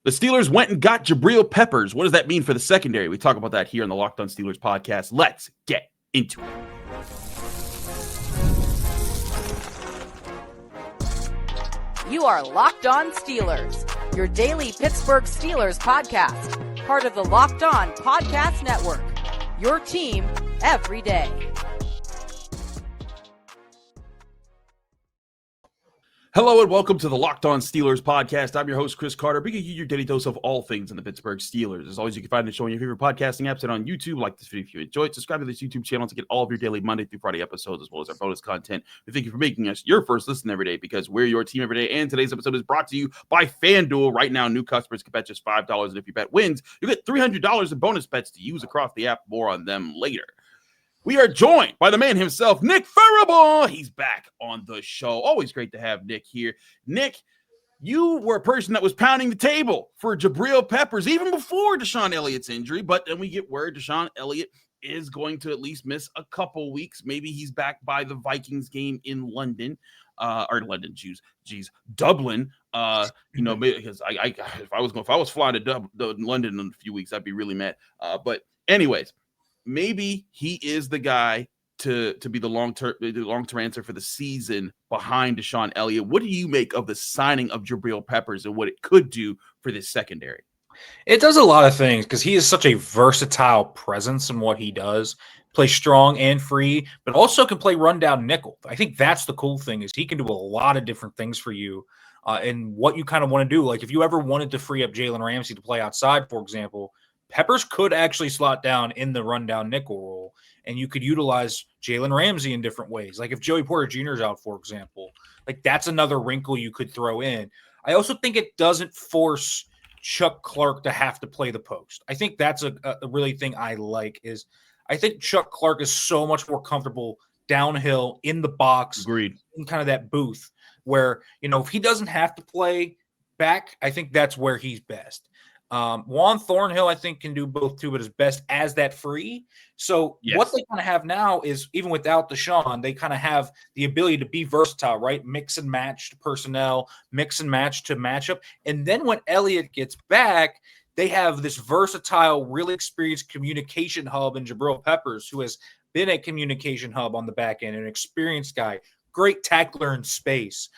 The Steelers went and got Jabrill Peppers. What does that mean for the secondary? We talk about that here on the Locked On Steelers podcast. Let's get into it. You are Locked On Steelers, your daily Pittsburgh Steelers podcast, part of the Locked On Podcast Network, your team every day. Hello and welcome to the Locked On Steelers podcast. I'm your host, Chris Carter, bringing you your daily dose of all things in the Pittsburgh Steelers. As always, you can find the show on your favorite podcasting apps and on YouTube. Like this video if you enjoyed. Subscribe to this YouTube channel to get all of your daily Monday through Friday episodes, as well as our bonus content. We thank you for making us your first listen every day, because we're your team every day. And today's episode is brought to you by FanDuel. Right now, new customers can bet just $5, and if your bet wins, you get $300 in bonus bets to use across the app. More on them later. We are joined by the man himself, Nick Farabaugh. He's back on the show. Always great to have Nick here. Nick, you were a person that was pounding the table for Jabrill Peppers even before DeShon Elliott's injury, but then we get word DeShon Elliott is going to at least miss a couple weeks. Maybe he's back by the Vikings game in London, Dublin. Because if I was flying to London in a few weeks, I'd be really mad. But anyways. Maybe he is the guy to be the long-term answer for the season behind DeShon Elliott. What do you make of the signing of Jabrill Peppers and what it could do for this secondary? It does a lot of things because he is such a versatile presence in what he does. Play strong and free, but also can play rundown nickel. I think that's the cool thing, is he can do a lot of different things for you and what you kind of want to do. Like if you ever wanted to free up Jalen Ramsey to play outside, for example, Peppers could actually slot down in the rundown nickel role, and you could utilize Jalen Ramsey in different ways. Like if Joey Porter Jr. is out, for example, like that's another wrinkle you could throw in. I also think it doesn't force Chuck Clark to have to play the post. I think that's a really thing I like, is I think Chuck Clark is so much more comfortable downhill in the box. Agreed. In kind of that booth where, if he doesn't have to play back, I think that's where he's best. Juan Thornhill, I think, can do both too, but is best as that free. So What they kind of have now is, even without DeShon, they kind of have the ability to be versatile, right? Mix and match to personnel, mix and match to matchup. And then when Elliott gets back, they have this versatile, really experienced communication hub in Jabrill Peppers, who has been a communication hub on the back end, an experienced guy, great tackler in space.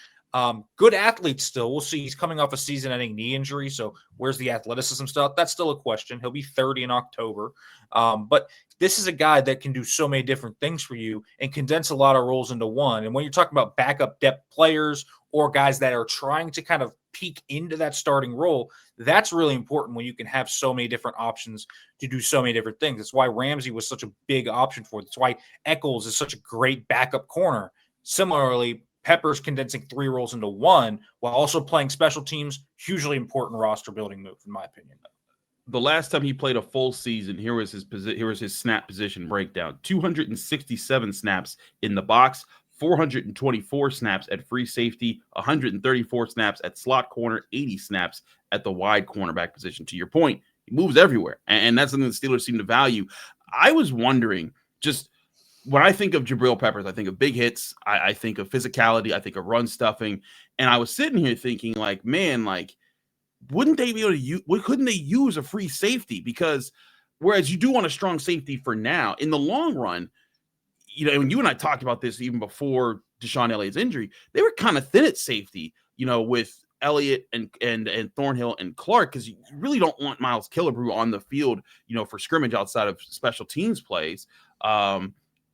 Good athlete still. We'll see. He's coming off a season-ending knee injury, so where's the athleticism stuff? That's still a question. He'll be 30 in October. But this is a guy that can do so many different things for you and condense a lot of roles into one. And when you're talking about backup depth players or guys that are trying to kind of peek into that starting role, that's really important when you can have so many different options to do so many different things. That's why Ramsey was such a big option for it. That's why Eccles is such a great backup corner. Similarly, Peppers condensing three roles into one while also playing special teams, hugely important roster building move, in my opinion. The last time he played a full season, here was his snap position breakdown: 267 snaps in the box, 424 snaps at free safety, 134 snaps at slot corner, 80 snaps at the wide cornerback position. To your point, he moves everywhere, and that's something the Steelers seem to value. I was wondering, just when I think of Jabrill Peppers, I think of big hits. I think of physicality. I think of run stuffing. And I was sitting here thinking, wouldn't they be able to use? Couldn't they use a free safety? Because whereas you do want a strong safety for now, in the long run, and you and I talked about this even before DeShon Elliott's injury, they were kind of thin at safety, with Elliott and Thornhill and Clark, because you really don't want Miles Killebrew on the field, for scrimmage outside of special teams plays.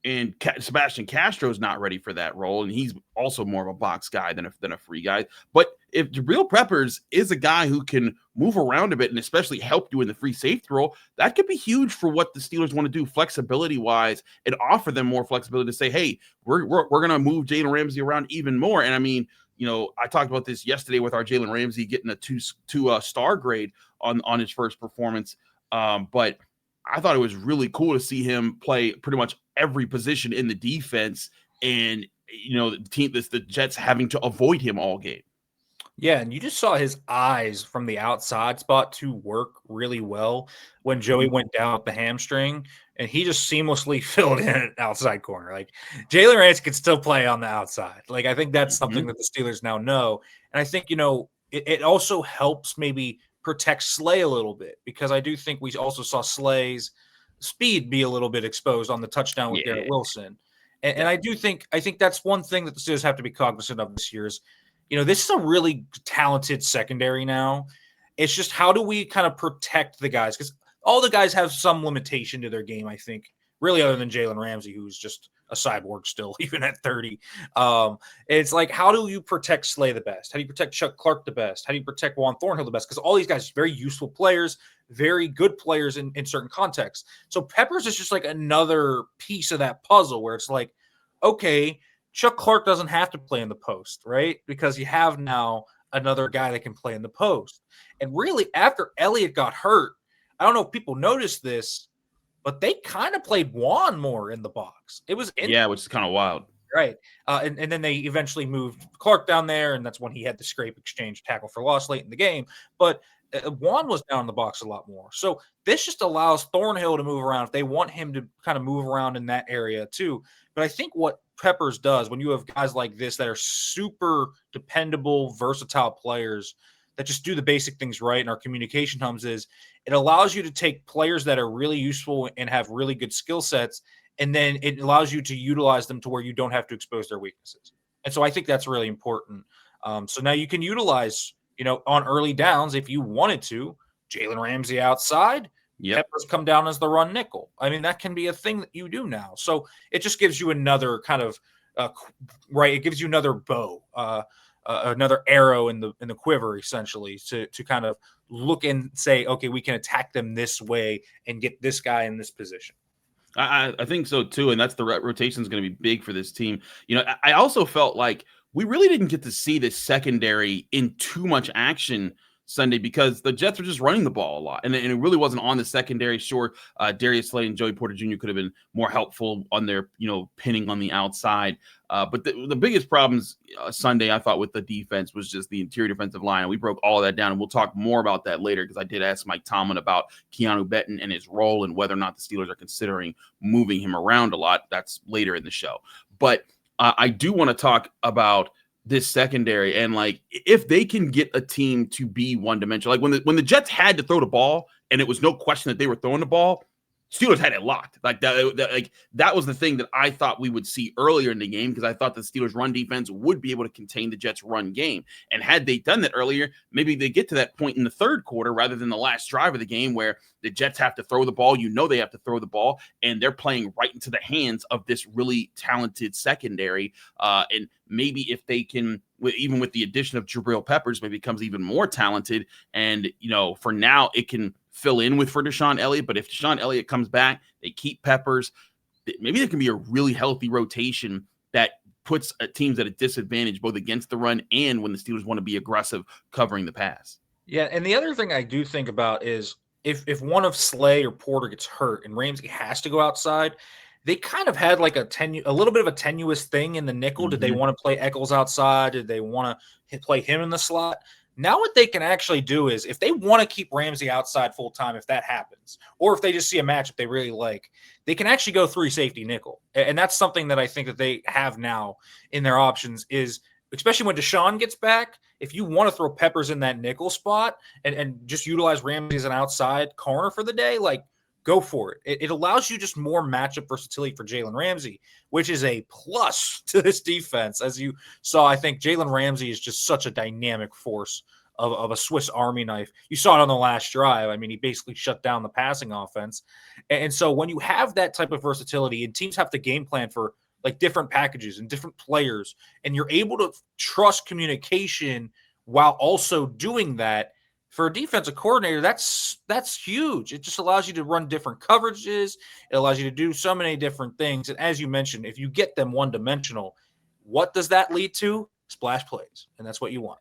And Sebastian Castro's not ready for that role, and he's also more of a box guy than a free guy. But if Jabrill Peppers is a guy who can move around a bit and especially help you in the free safety role, that could be huge for what the Steelers want to do flexibility-wise and offer them more flexibility to say, hey, we're going to move Jalen Ramsey around even more. And I mean, I talked about this yesterday with our Jalen Ramsey getting a two star grade on his first performance, but I thought it was really cool to see him play pretty much every position in the defense, and the Jets having to avoid him all game. Yeah, and you just saw his eyes from the outside spot to work really well when Joey went down with the hamstring, and he just seamlessly filled in an outside corner. Like, Jalen Ramsey could still play on the outside. Like, I think that's something that the Steelers now know. And I think, it also helps maybe protect Slay a little bit, because I do think we also saw Slay's speed be a little bit exposed on the touchdown with Garrett Wilson. And I think that's one thing that the Steelers have to be cognizant of this year is, this is a really talented secondary now. It's just, how do we kind of protect the guys? Because all the guys have some limitation to their game, I think, really, other than Jalen Ramsey, who's just a cyborg still, even at 30. It's like, how do you protect Slay the best? How do you protect Chuck Clark the best? How do you protect Juan Thornhill the best? Because all these guys are very useful players, very good players in certain contexts. So Peppers is just like another piece of that puzzle where it's like, okay, Chuck Clark doesn't have to play in the post, right? Because you have now another guy that can play in the post. And really, after Elliott got hurt, I don't know if people noticed this, but they kind of played Juan more in the box. It was which is kind of wild. Right. And then they eventually moved Clark down there, and that's when he had the scrape exchange tackle for loss late in the game. But Juan was down in the box a lot more. So this just allows Thornhill to move around if they want him to kind of move around in that area too. But I think what Peppers does, when you have guys like this that are super dependable, versatile players that just do the basic things right and our communication hums, is it allows you to take players that are really useful and have really good skill sets, and then it allows you to utilize them to where you don't have to expose their weaknesses. And so I think that's really important. So now you can utilize, on early downs, if you wanted to, Jalen Ramsey outside, Peppers come down as the run nickel. I mean, that can be a thing that you do now. So it just gives you another kind of, it gives you another bow, another arrow in the quiver, essentially, to kind of look and say, okay, we can attack them this way and get this guy in this position. I think so too, and that's the rotation is going to be big for this team. I also felt like we really didn't get to see this secondary in too much action Sunday because the Jets were just running the ball a lot, and it really wasn't on the secondary. Sure, Darius Slay and Joey Porter Jr. could have been more helpful on their, pinning on the outside. But the biggest problems Sunday, I thought, with the defense was just the interior defensive line. And we broke all of that down, and we'll talk more about that later because I did ask Mike Tomlin about Keeanu Benton and his role and whether or not the Steelers are considering moving him around a lot. That's later in the show. But I do want to talk about this secondary, and like if they can get a team to be one-dimensional, like when the Jets had to throw the ball and it was no question that they were throwing the ball, Steelers had it locked. Like that was the thing that I thought we would see earlier in the game, because I thought the Steelers' run defense would be able to contain the Jets' run game. And had they done that earlier, maybe they get to that point in the third quarter rather than the last drive of the game where the Jets have to throw the ball. They have to throw the ball, and they're playing right into the hands of this really talented secondary. And maybe if they can, even with the addition of Jabrill Peppers, maybe becomes even more talented. And, for now, it can fill in for Deshaun Elliott. But if Deshaun Elliott comes back, they keep Peppers, maybe there can be a really healthy rotation that puts teams at a disadvantage both against the run and when the Steelers want to be aggressive covering the pass. Yeah, and the other thing I do think about is if one of Slay or Porter gets hurt and Ramsey has to go outside, they kind of had like a little bit of a tenuous thing in the nickel. Mm-hmm. Did they want to play Eccles outside? Did they want to play him in the slot? Now what they can actually do is, if they want to keep Ramsey outside full time, if that happens, or if they just see a matchup they really like, they can actually go 3 safety nickel. And that's something that I think that they have now in their options, is especially when Deshaun gets back, if you want to throw Peppers in that nickel spot and just utilize Ramsey as an outside corner for the day, like, go for it. It allows you just more matchup versatility for Jalen Ramsey, which is a plus to this defense. As you saw, I think Jalen Ramsey is just such a dynamic force of a Swiss Army knife. You saw it on the last drive. I mean, he basically shut down the passing offense. And so when you have that type of versatility, and teams have to game plan for like different packages and different players, and you're able to trust communication while also doing that, for a defensive coordinator, that's huge. It just allows you to run different coverages. It allows you to do so many different things. And as you mentioned, if you get them one-dimensional, what does that lead to? Splash plays. And that's what you want.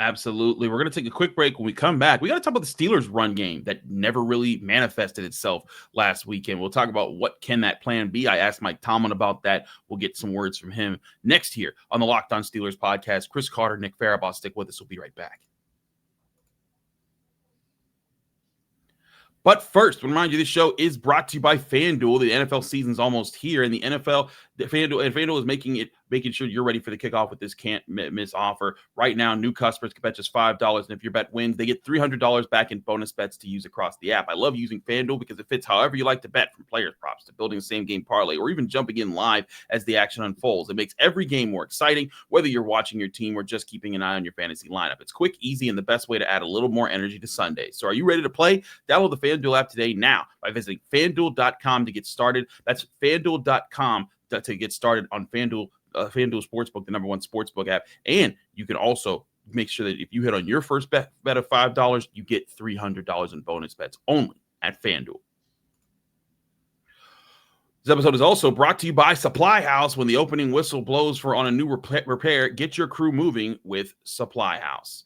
Absolutely. We're going to take a quick break. When we come back, we got to talk about the Steelers' run game that never really manifested itself last weekend. We'll talk about what can that plan be. I asked Mike Tomlin about that. We'll get some words from him next here on the Locked On Steelers podcast. Chris Carter, Nick Farabaugh, stick with us. We'll be right back. But first, I remind you, this show is brought to you by FanDuel. The NFL season's almost here, and the NFL, FanDuel is making sure you're ready for the kickoff with this can't miss offer. Right now, new customers can bet just $5, and if your bet wins, they get $300 back in bonus bets to use across the app. I love using FanDuel because it fits however you like to bet, from players props to building a same game parlay, or even jumping in live as the action unfolds. It makes every game more exciting, whether you're watching your team or just keeping an eye on your fantasy lineup. It's quick, easy, and the best way to add a little more energy to Sunday. So are you ready to play? Download the FanDuel app today now by visiting FanDuel.com to get started. That's FanDuel.com to get started on FanDuel Sportsbook, the #1 sportsbook app. And you can also make sure that if you hit on your first bet of $5, you get $300 in bonus bets only at FanDuel. This episode is also brought to you by Supply House. When the opening whistle blows on a new repair, get your crew moving with Supply House.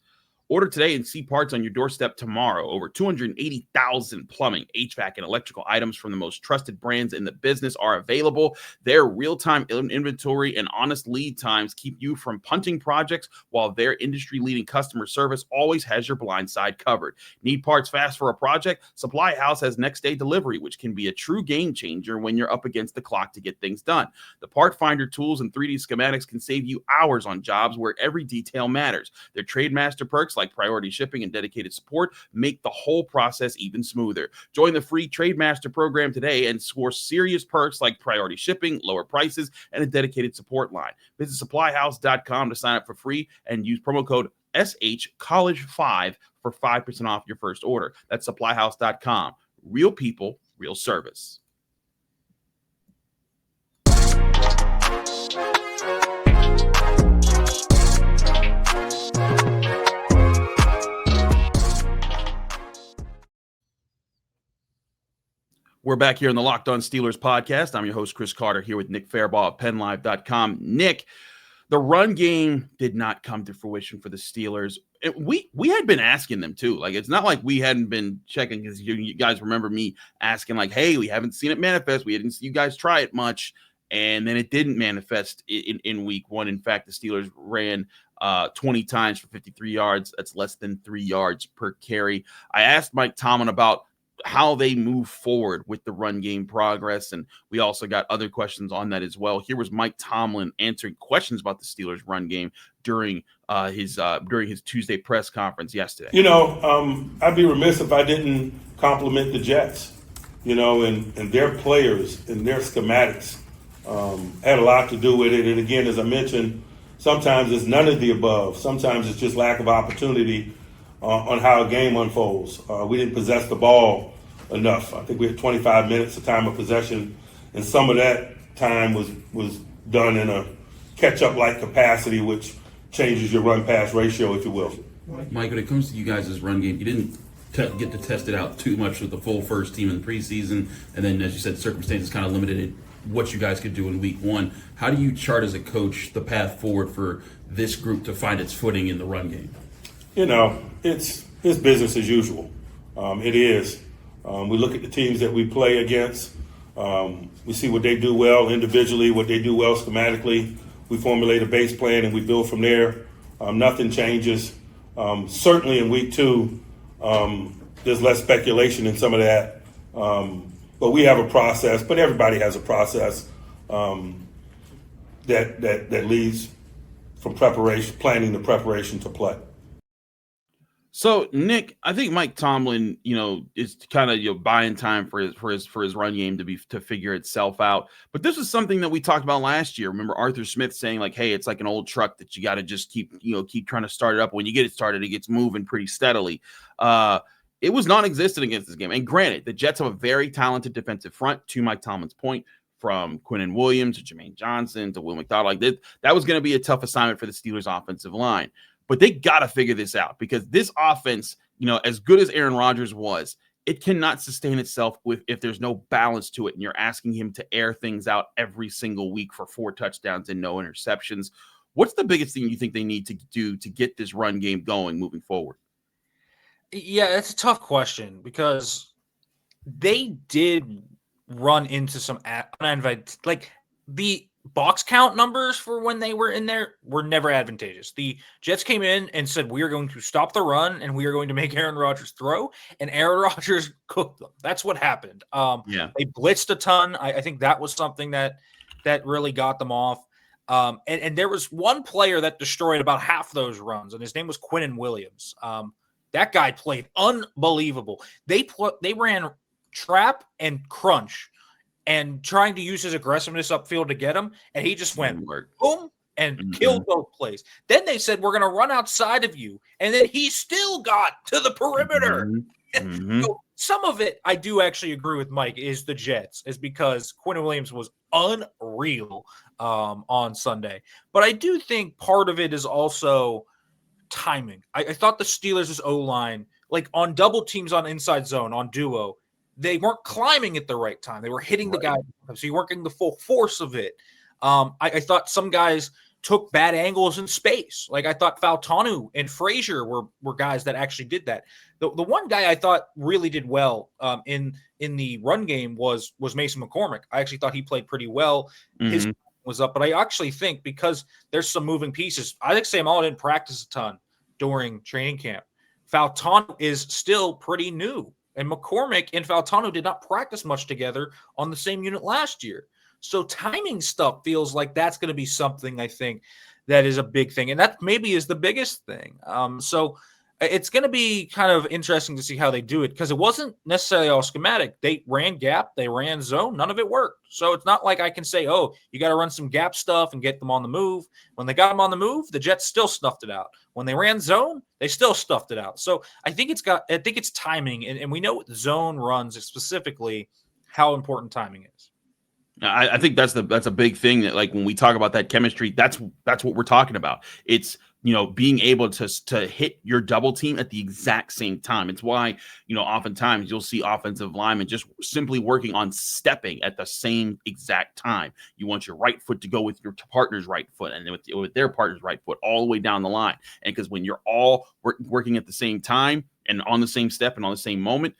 Order today and see parts on your doorstep tomorrow. Over 280,000 plumbing, HVAC, and electrical items from the most trusted brands in the business are available. Their real-time inventory and honest lead times keep you from punting projects, while their industry-leading customer service always has your blind side covered. Need parts fast for a project? Supply House has next-day delivery, which can be a true game changer when you're up against the clock to get things done. The part finder tools and 3D schematics can save you hours on jobs where every detail matters. Their Trademaster perks like priority shipping and dedicated support make the whole process even smoother. Join the free Trademaster program today and score serious perks like priority shipping, lower prices, and a dedicated support line. Visit supplyhouse.com to sign up for free and use promo code SHCollege5 for 5% off your first order. That's supplyhouse.com. Real people, real service. We're back here on the Locked On Steelers podcast. I'm your host, Chris Carter, here with Nick Farabaugh of PennLive.com. Nick, the run game did not come to fruition for the Steelers. We had been asking them too. Like, it's not like we hadn't been checking, because you guys remember me asking, like, hey, we haven't seen it manifest. We didn't see you guys try it much. And then it didn't manifest in week one. In fact, the Steelers ran 20 times for 53 yards. That's less than 3 yards per carry. I asked Mike Tomlin about how they move forward with the run game progress, and we also got other questions on that as well. Here was Mike Tomlin answering questions about the Steelers run game during his Tuesday press conference yesterday. I'd be remiss if I didn't compliment the Jets, and their players and their schematics had a lot to do with it. And again, as I mentioned, sometimes it's none of the above. Sometimes it's just lack of opportunity on how a game unfolds. We didn't possess the ball enough. I think we had 25 minutes of time of possession, and some of that time was done in a catch-up-like capacity, which changes your run-pass ratio, if you will. Mike, when it comes to you guys' run game, you didn't get to test it out too much with the full first team in the preseason, and then, as you said, circumstances kind of limited what you guys could do in week one. How do you chart as a coach the path forward for this group to find its footing in the run game? It's business as usual. It is. We look at the teams that we play against. We see what they do well individually, what they do well schematically. We formulate a base plan and we build from there. Nothing changes. Certainly in week two, there's less speculation in some of that. But we have a process, but everybody has a process that leads from planning the preparation to play. So, Nick, I think Mike Tomlin, is kind of buying time for his run game to figure itself out. But this is something that we talked about last year. Remember Arthur Smith saying, like, hey, it's like an old truck that you got to just keep trying to start it up. When you get it started, it gets moving pretty steadily. It was non-existent against this game. And granted, the Jets have a very talented defensive front, to Mike Tomlin's point, from Quinnen Williams to Jermaine Johnson to Will McDonald. Like that was going to be a tough assignment for the Steelers offensive line. But they got to figure this out, because this offense, as good as Aaron Rodgers was, it cannot sustain itself if there's no balance to it. And you're asking him to air things out every single week for 4 touchdowns and no interceptions. What's the biggest thing you think they need to do to get this run game going moving forward? Yeah, that's a tough question, because they did run into some uninvited, like the box count numbers for when they were in there were never advantageous. The Jets came in and said, we are going to stop the run and we are going to make Aaron Rodgers throw, and Aaron Rodgers cooked them. That's what happened. They blitzed a ton. I think that was something that that really got them off. And there was one player that destroyed about half those runs, and his name was Quinnen Williams. That guy played unbelievable. They ran trap and crunch and trying to use his aggressiveness upfield to get him, and he just went boom and killed both plays. Then they said, we're going to run outside of you, and then he still got to the perimeter. So some of it, I do actually agree with Mike, is the Jets, is because Quinnen Williams was unreal on Sunday. But I do think part of it is also timing. I thought the Steelers' O-line, like on double teams on inside zone, on duo, they weren't climbing at the right time. They were hitting the guy, so you weren't getting the full force of it. I thought some guys took bad angles in space. Like I thought Fautanu and Frazier were guys that actually did that. The one guy I thought really did well in the run game was Mason McCormick. I actually thought he played pretty well. His was up, but I actually think because there's some moving pieces, I think Sam Allen didn't practice a ton during training camp. Fautanu is still pretty new, and McCormick and Fautanu did not practice much together on the same unit last year. So timing stuff feels like that's going to be something I think that is a big thing, and that maybe is the biggest thing. So it's going to be kind of interesting to see how they do it because it wasn't necessarily all schematic. They ran gap, they ran zone, none of it worked. So it's not like I can say, oh, you got to run some gap stuff and get them on the move. When they got them on the move, the Jets still snuffed it out. When they ran zone, they still stuffed it out. So I think it's timing, and we know what zone runs specifically how important timing is. I think that's a big thing that, like, when we talk about that chemistry, that's what we're talking about. It's, being able to hit your double team at the exact same time. It's why, oftentimes you'll see offensive linemen just simply working on stepping at the same exact time. You want your right foot to go with your partner's right foot, and then with their partner's right foot all the way down the line. And because when you're all working at the same time and on the same step and on the same moment,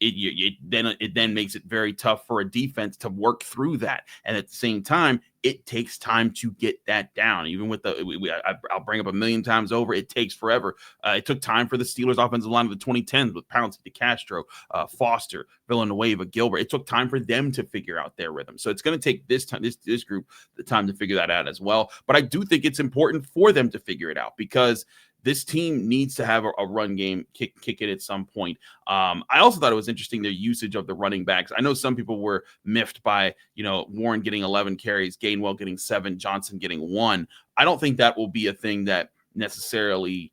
it then makes it very tough for a defense to work through that. And at the same time, it takes time to get that down. Even with I'll bring up a million times over, it takes forever. It took time for the Steelers offensive line of the 2010s with Pouncey, DeCastro, Foster, Villanueva, Gilbert. It took time for them to figure out their rhythm. So it's going to take this group the time to figure that out as well. But I do think it's important for them to figure it out because this team needs to have a run game kick it at some point. I also thought it was interesting their usage of the running backs. I know some people were miffed by, Warren getting 11 carries, Gainwell getting 7, Johnson getting 1. I don't think that will be a thing that necessarily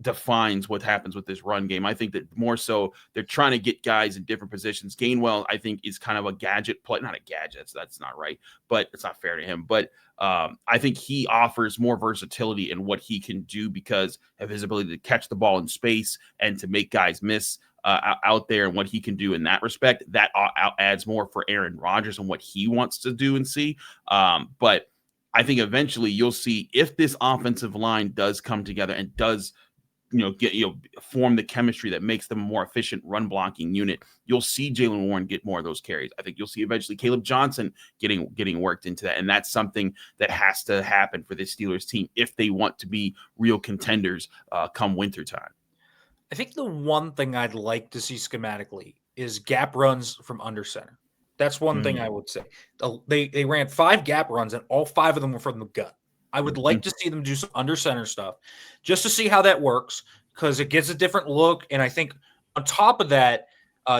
defines what happens with this run game. I think that more so they're trying to get guys in different positions. Gainwell, I think, is kind of a gadget play. Not a gadget, that's not right, but it's not fair to him. But I think he offers more versatility in what he can do because of his ability to catch the ball in space and to make guys miss out there, and what he can do in that respect. That adds more for Aaron Rodgers and what he wants to do and see. But I think eventually you'll see if this offensive line does come together and does form the chemistry that makes them a more efficient run blocking unit, you'll see Jaylen Warren get more of those carries. I think you'll see eventually Kaleb Johnson getting worked into that. And that's something that has to happen for this Steelers team if they want to be real contenders come wintertime. I think the one thing I'd like to see schematically is gap runs from under center. That's one thing I would say. They ran 5 gap runs and all 5 of them were from the gut. I would like to see them do some under center stuff just to see how that works because it gives a different look. And I think on top of that,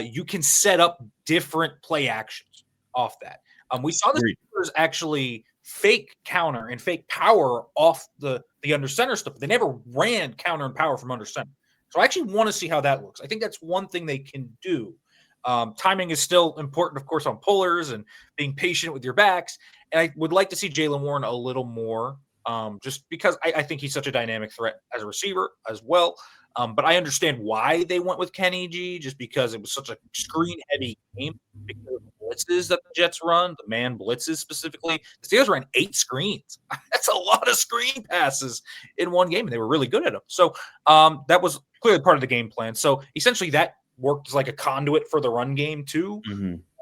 you can set up different play actions off that. We saw the Steelers actually fake counter and fake power off the under center stuff. They never ran counter and power from under center. So I actually want to see how that looks. I think that's one thing they can do. Timing is still important, of course, on pullers and being patient with your backs. And I would like to see Jaylen Warren a little more just because I think he's such a dynamic threat as a receiver as well. But I understand why they went with Kenny G, just because it was such a screen-heavy game because of the blitzes that the Jets run, the man blitzes specifically. The Steelers ran 8 screens. That's a lot of screen passes in one game, and they were really good at them. So that was clearly part of the game plan. So essentially that worked as like a conduit for the run game too.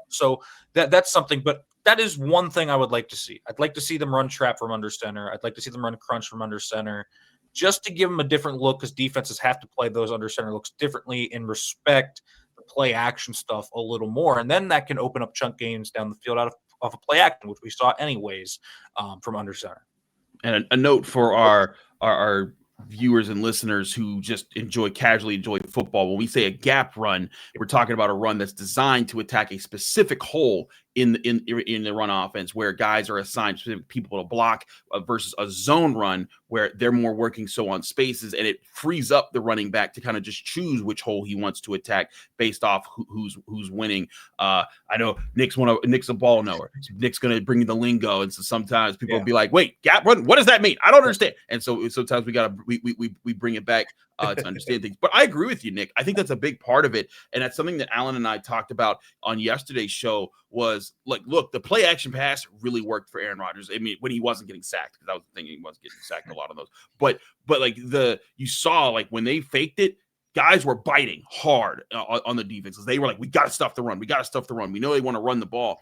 So that's something, but that is one thing I would like to see. I'd like to see them run trap from under center. I'd like to see them run crunch from under center just to give them a different look because defenses have to play those under center looks differently and respect the play action stuff a little more. And then that can open up chunk games down the field out of off of play action, which we saw anyways from under center. And a note for our viewers and listeners who just casually enjoy football. When we say a gap run, we're talking about a run that's designed to attack a specific hole in the run offense, where guys are assigned specific people to block versus a zone run where they're more working on spaces, and it frees up the running back to kind of just choose which hole he wants to attack based off who's winning. I know Nick's a ball knower. So Nick's going to bring you the lingo, and so sometimes people will be like, "Wait, gap run? What does that mean? I don't understand." And so sometimes we bring it back to understand things. But I agree with you, Nick. I think that's a big part of it, and that's something that Alan and I talked about on yesterday's show. Was like, look, the play action pass really worked for Aaron Rodgers. I mean, when he wasn't getting sacked, because I was thinking he wasn't getting sacked in a lot of those. But like you saw, like when they faked it, guys were biting hard on the defenses. They were like, we got to stuff the run. We got to stuff the run. We know they want to run the ball.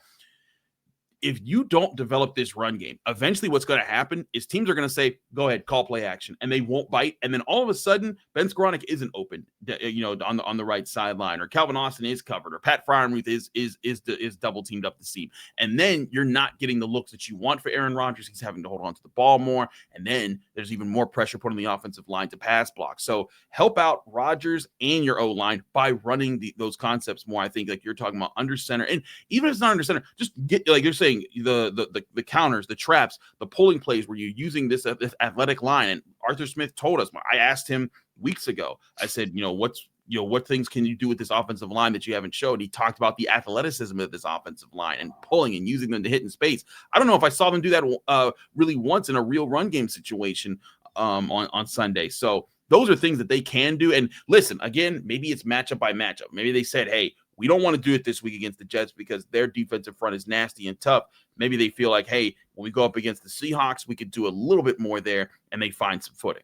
If you don't develop this run game, eventually what's going to happen is teams are going to say, go ahead, call play action, and they won't bite. And then all of a sudden, Ben Skoranek isn't open, on the right sideline, or Calvin Austin is covered, or Pat Freiermuth is double teamed up the seam. And then you're not getting the looks that you want for Aaron Rodgers. He's having to hold on to the ball more. And then there's even more pressure put on the offensive line to pass block. So help out Rodgers and your O-line by running those concepts more. I think like you're talking about under center, and even if it's not under center, just get, like you're saying, the counters, the traps, the pulling plays where you're using this athletic line. And Arthur Smith told us, I asked him weeks ago, I said, what things can you do with this offensive line that you haven't showed? He talked about the athleticism of this offensive line and pulling and using them to hit in space. I don't know if I saw them do that really once in a real run game situation on Sunday. So those are things that they can do. And listen, again, maybe it's matchup by matchup. Maybe they said, hey, we don't want to do it this week against the Jets because their defensive front is nasty and tough. Maybe they feel like, hey, when we go up against the Seahawks, we could do a little bit more there, and they find some footing.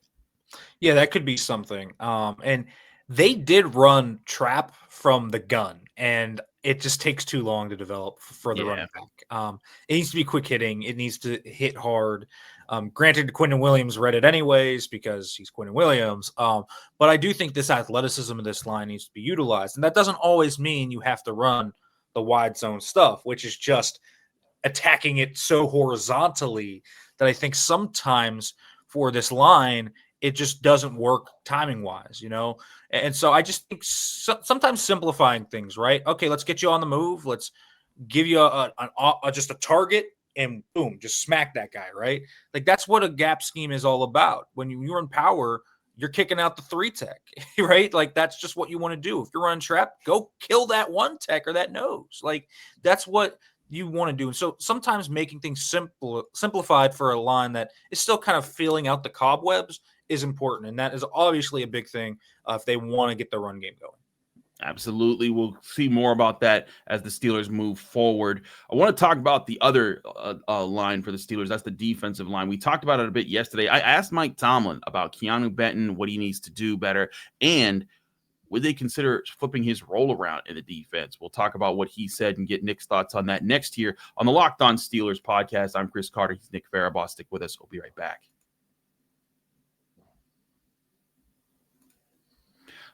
Yeah, that could be something. And they did run trap from the gun, and it just takes too long to develop for the running back. It needs to be quick hitting. It needs to hit hard. Granted, Quinnen Williams read it anyways because he's Quinnen Williams. But I do think this athleticism of this line needs to be utilized. And that doesn't always mean you have to run the wide zone stuff, which is just attacking it so horizontally that I think sometimes for this line, it just doesn't work timing-wise, And so I just think sometimes simplifying things, right? Okay, let's get you on the move. Let's give you just a target, and boom, just smack that guy, right? Like that's what a gap scheme is all about. When you're in power, you're kicking out the 3 tech, right? Like that's just what you want to do. If you're running trap, go kill that 1 tech or that nose. Like that's what you want to do. And so sometimes making things simplified for a line that is still kind of feeling out the cobwebs is important. And that is obviously a big thing if they want to get the run game going. Absolutely. We'll see more about that as the Steelers move forward. I want to talk about the other line for the Steelers. That's the defensive line. We talked about it a bit yesterday. I asked Mike Tomlin about Keeanu Benton, what he needs to do better, and would they consider flipping his role around in the defense? We'll talk about what he said and get Nick's thoughts on that next year on the Locked On Steelers podcast. I'm Chris Carter. He's Nick Farabaugh. Stick with us. We'll be right back.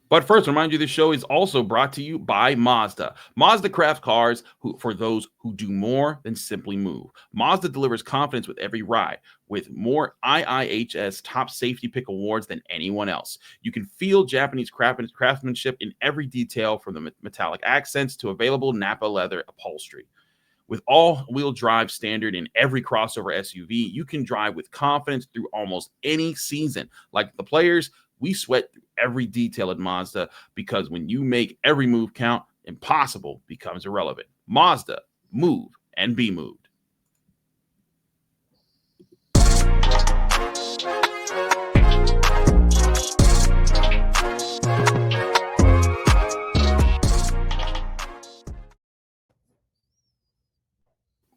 But first, remind you, this show is also brought to you by Mazda. Mazda crafts cars for those who do more than simply move. Mazda delivers confidence with every ride, with more IIHS top safety pick awards than anyone else. You can feel Japanese craftsmanship in every detail, from the metallic accents to available Napa leather upholstery. With all-wheel drive standard in every crossover SUV, you can drive with confidence through almost any season. Like the players, we sweat through every detail at Mazda, because when you make every move count, impossible becomes irrelevant. Mazda, move and be moved.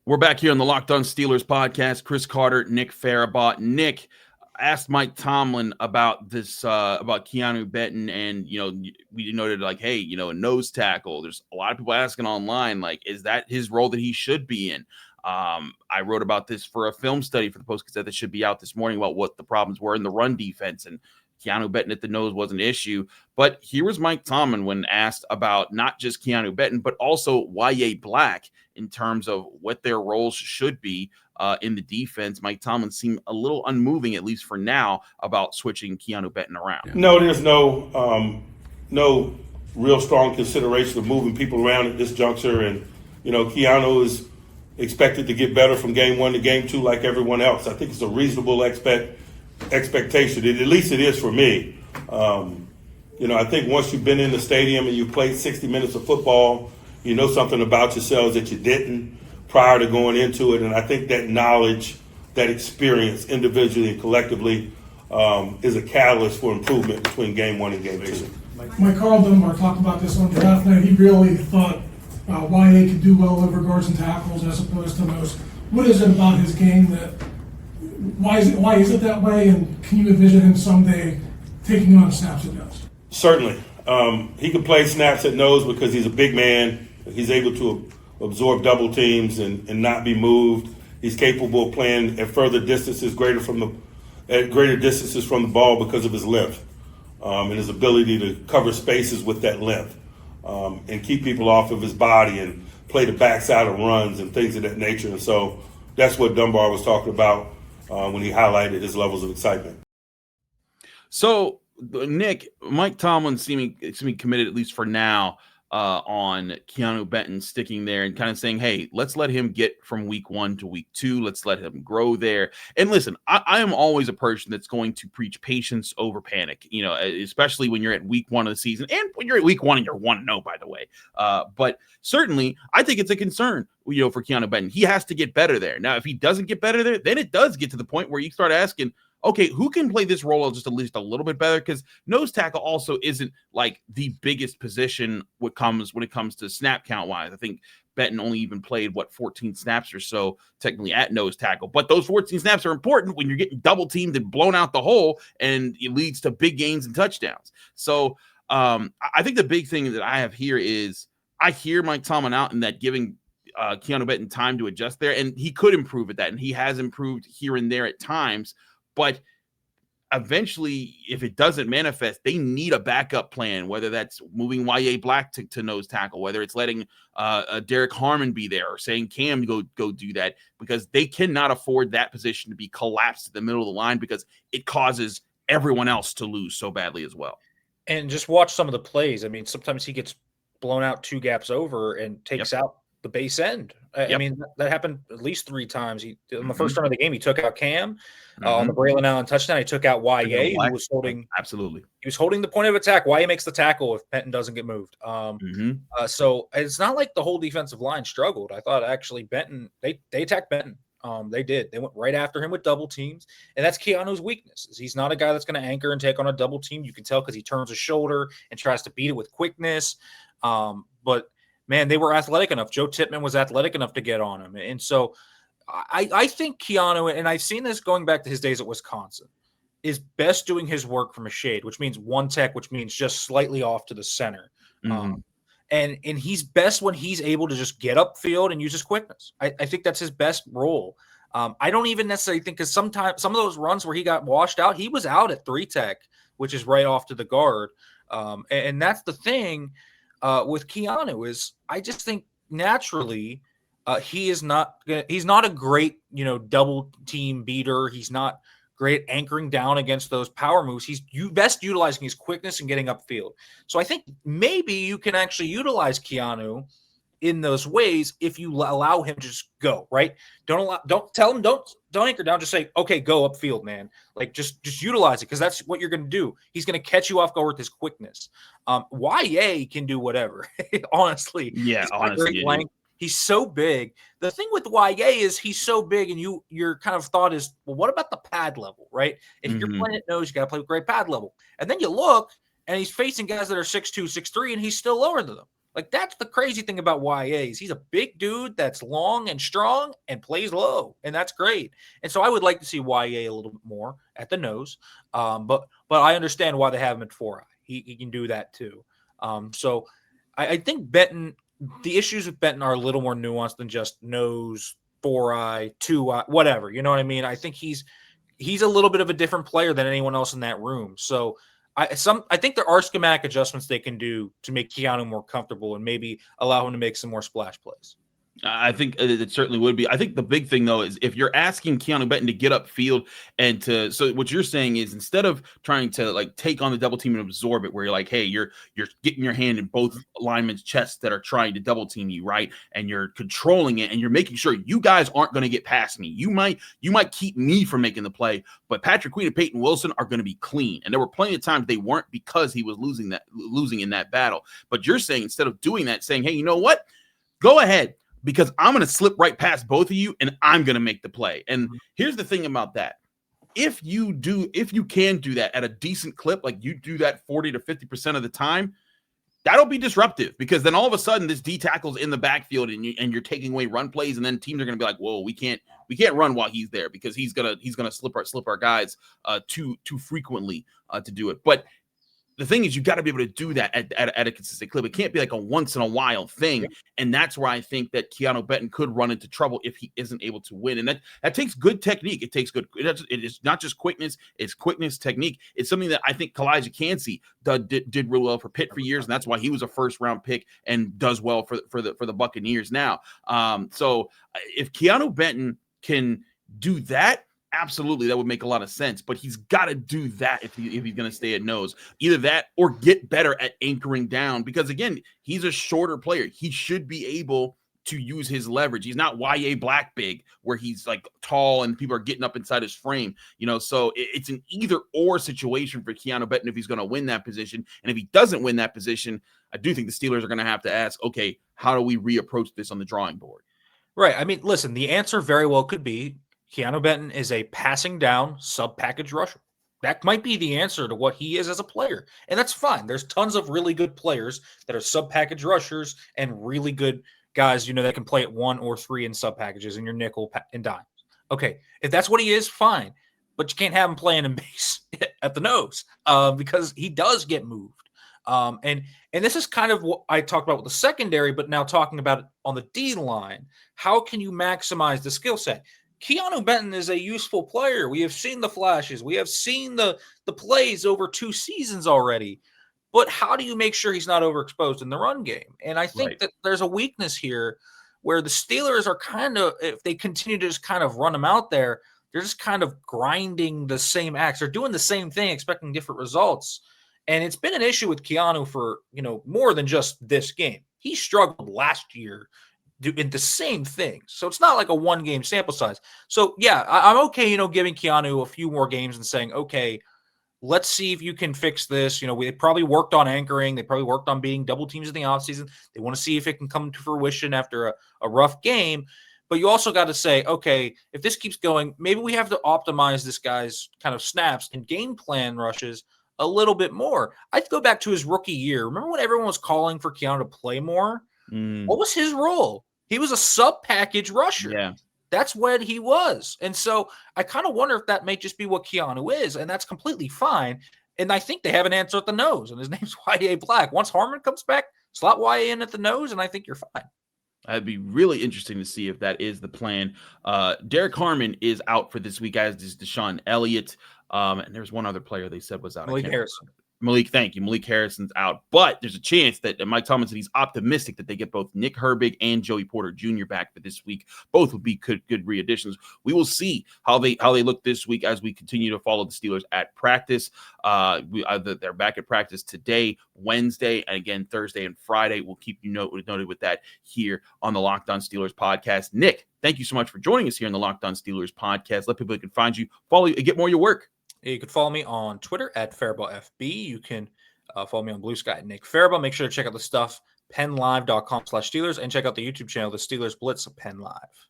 We're back here on the Locked On Steelers podcast. Chris Carter, Nick Farabaugh. Nick, asked Mike Tomlin about this, about Keeanu Benton, and we noted like, hey, a nose tackle. There's a lot of people asking online, like, is that his role that he should be in? I wrote about this for a film study for the Post-Gazette that should be out this morning about what the problems were in the run defense, and Keeanu Benton at the nose was an issue. But here was Mike Tomlin when asked about not just Keeanu Benton, but also Yahya Black in terms of what their roles should be in the defense. Mike Tomlin seemed a little unmoving, at least for now, about switching Keeanu Benton around. No, there's no real strong consideration of moving people around at this juncture. And, Keeanu is expected to get better from game 1 to game 2 like everyone else. I think it's a reasonable expectation. At least it is for me. I think once you've been in the stadium and you've played 60 minutes of football, you know something about yourselves that you didn't prior to going into it. And I think that knowledge, that experience individually and collectively is a catalyst for improvement between game 1 and game 2. Mike Dunbar talked about this on draft night. He really thought Yahya could do well over guards and tackles as opposed to most. What is it about his game that why is it that way? And can you envision him someday taking on snaps at nose? Certainly, he can play snaps at nose because he's a big man. He's able to absorb double teams and not be moved. He's capable of playing at further distances, greater distances from the ball because of his length and his ability to cover spaces with that length. And keep people off of his body and play the backside of runs and things of that nature. And so that's what Dunbar was talking about when he highlighted his levels of excitement. So, Nick, Mike Tomlin seeming committed, at least for now, on Keeanu Benton sticking there and kind of saying, hey, let's let him get from week 1 to week 2. Let's let him grow there. And listen, I am always a person that's going to preach patience over panic, especially when you're at week 1 of the season and when you're at week 1 and you're 1-0, by the way. But certainly I think it's a concern, for Keeanu Benton. He has to get better there. Now, if he doesn't get better there, then it does get to the point where you start asking, okay, who can play this role just at least a little bit better? Because nose tackle also isn't like the biggest position when it comes to snap count wise. I think Benton only even played 14 snaps or so technically at nose tackle, but those 14 snaps are important when you're getting double teamed and blown out the hole, and it leads to big gains and touchdowns. So I think the big thing that I have here is I hear Mike Tomlin out in that giving Keeanu Benton time to adjust there, and he could improve at that, and he has improved here and there at times. But eventually, if it doesn't manifest, they need a backup plan, whether that's moving Yahya Black to nose tackle, whether it's letting Derek Harmon be there or saying Cam go do that, because they cannot afford that position to be collapsed in the middle of the line because it causes everyone else to lose so badly as well. And just watch some of the plays. I mean, sometimes he gets blown out 2 gaps over and takes out the base end. I mean, that happened at least 3 times. On the first run of the game, he took out Cam. On the Braylon Allen touchdown, he took out Yahya, who was holding. Absolutely. He was holding the point of attack. Yahya makes the tackle if Benton doesn't get moved. So it's not like the whole defensive line struggled. I thought actually Benton, they attacked Benton. They did. They went right after him with double teams, and that's Keanu's weakness. He's not a guy that's going to anchor and take on a double team. You can tell because he turns his shoulder and tries to beat it with quickness. But man, they were athletic enough. Joe Tippmann was athletic enough to get on him. And so I think Keeanu, and I've seen this going back to his days at Wisconsin, is best doing his work from a shade, which means one tech, which means just slightly off to the center. And he's best when he's able to just get upfield and use his quickness. I think that's his best role. I don't even necessarily think, because sometimes some of those runs where he got washed out, he was out at 3 tech, which is right off to the guard. And that's the thing with Keeanu is I just think naturally he's not a great, double team beater. He's not great anchoring down against those power moves. He's best utilizing his quickness and getting upfield. So I think maybe you can actually utilize Keeanu in those ways if you allow him to just go, right? Don't tell him, don't anchor down. Just say, okay, go upfield, man. Like just utilize it, because that's what you're going to do. He's going to catch you off guard with his quickness. Yahya can do whatever, honestly. Yeah, honestly. He's so big. The thing with Yahya is he's so big, and your kind of thought is, well, what about the pad level, right? If you're playing at nose, you got to play with great pad level. And then you look, and he's facing guys that are 6'2", 6'3", and he's still lower than them. Like, that's the crazy thing about Yahya is he's a big dude that's long and strong and plays low, and that's great. And so I would like to see Yahya a little bit more at the nose, but I understand why they have him at 4-eye. He can do that too. So I think Benton. The issues with Benton are a little more nuanced than just nose, 4-eye, 2-eye, whatever. You know what I mean? I think he's he's a little bit of a different player than anyone else in that room. So I think there are schematic adjustments they can do to make Keeanu more comfortable and maybe allow him to make some more splash plays. I think it certainly would be. I think the big thing, though, is if you're asking Keeanu Benton to get upfield and so what you're saying is instead of trying to like take on the double team and absorb it, where you're like, hey, you're getting your hand in both linemen's chests that are trying to double team you, right? And you're controlling it and you're making sure you guys aren't going to get past me. You might keep me from making the play, but Patrick Queen and Peyton Wilson are going to be clean. And there were plenty of times they weren't because he was losing in that battle. But you're saying instead of doing that, saying, hey, you know what? Go ahead. Because I'm going to slip right past both of you and I'm going to make the play. And here's the thing about that. If you can do that at a decent clip, like you do that 40 to 50% of the time, that'll be disruptive because then all of a sudden this D tackle's in the backfield and you're taking away run plays. And then teams are going to be like, whoa, we can't run while he's there because he's going to slip our guys too frequently to do it. But the thing is, you got to be able to do that at a consistent clip. It can't be like a once in a while thing. And that's where I think that Keeanu Benton could run into trouble if he isn't able to win. And that takes good technique. It is not just quickness. It's quickness, technique. It's something that I think Kalijah Cansey did real well for Pitt for years. And that's why he was a first round pick and does well for the Buccaneers now. So if Keeanu Benton can do that, absolutely, that would make a lot of sense, but he's got to do that if he's going to stay at nose. Either that or get better at anchoring down because, again, he's a shorter player. He should be able to use his leverage. He's not Yahya Black big where he's like tall and people are getting up inside his frame, so it's an either or situation for Keeanu Benton if he's going to win that position. And if he doesn't win that position, I do think the Steelers are going to have to ask, okay, how do we reapproach this on the drawing board? Right. I mean, listen, the answer very well could be Keeanu Benton is a passing down sub-package rusher. That might be the answer to what he is as a player. And that's fine. There's tons of really good players that are sub-package rushers and really good guys, that can play at 1 or 3 in sub-packages in your nickel and dime. Okay, if that's what he is, fine. But you can't have him playing in base at the nose because he does get moved. And this is kind of what I talked about with the secondary, but now talking about it on the D line. How can you maximize the skill set? Keeanu Benton is a useful player. We have seen the flashes. We have seen the plays over 2 seasons already. But how do you make sure he's not overexposed in the run game? And I think that there's a weakness here where the Steelers are kind of, if they continue to just kind of run him out there, they're just kind of grinding the same axe. They're doing the same thing, expecting different results. And it's been an issue with Keeanu for, more than just this game. He struggled last year in the same thing. So it's not like a 1-game sample size. So yeah, I'm okay, giving Keeanu a few more games and saying, okay, let's see if you can fix this. They probably worked on anchoring. They probably worked on beating double teams in the offseason. They want to see if it can come to fruition after a rough game. But you also got to say, okay, if this keeps going, maybe we have to optimize this guy's kind of snaps and game plan rushes a little bit more. I'd go back to his rookie year. Remember when everyone was calling for Keeanu to play more? What was his role? He was a sub-package rusher. Yeah. That's what he was. And so I kind of wonder if that may just be what Keeanu is, and that's completely fine. And I think they have an answer at the nose, and his name's Yahya Black. Once Harmon comes back, slot Yahya in at the nose, and I think you're fine. It'd be really interesting to see if that is the plan. Derek Harmon is out for this week, as is Deshaun Elliott. And there's one other player they said was out. Malik Harrison. Thank you. Malik Harrison's out, but there's a chance that Mike Tomlin said he's optimistic that they get both Nick Herbig and Joey Porter Jr. back for this week. Both would be good re-additions. We will see how they look this week as we continue to follow the Steelers at practice. They're back at practice today, Wednesday, and again Thursday and Friday. We'll keep you noted with that here on the Locked On Steelers podcast. Nick, thank you so much for joining us here in the Locked On Steelers podcast. Let people can find you, follow you, and get more of your work. You can follow me on Twitter at Farabaugh FB. You can follow me on Blue Sky at Nick Farabaugh. Make sure to check out the stuff, PennLive.com/Steelers, and check out the YouTube channel, The Steelers Blitz Penn Live.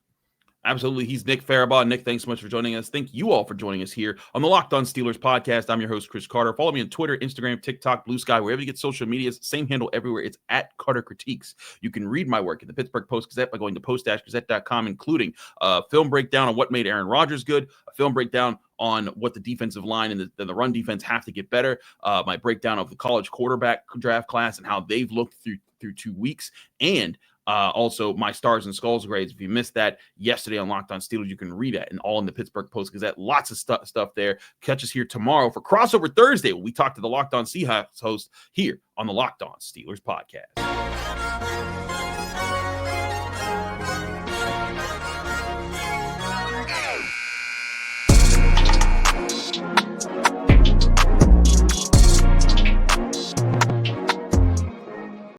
Absolutely. He's Nick Farabaugh. Nick, thanks so much for joining us. Thank you all for joining us here on the Locked On Steelers podcast. I'm your host, Chris Carter. Follow me on Twitter, Instagram, TikTok, Blue Sky, wherever you get social medias. Same handle everywhere. It's at Carter Critiques. You can read my work at the Pittsburgh Post-Gazette by going to post-gazette.com, including a film breakdown on what made Aaron Rodgers good, a film breakdown on what the defensive line and the run defense have to get better, my breakdown of the college quarterback draft class and how they've looked through 2 weeks, and Also, my Stars and Skulls grades. If you missed that yesterday on Locked On Steelers, you can read it and all in the Pittsburgh Post-Gazette. Lots of stuff there. Catch us here tomorrow for Crossover Thursday when we talk to the Locked On Seahawks host here on the Locked On Steelers podcast.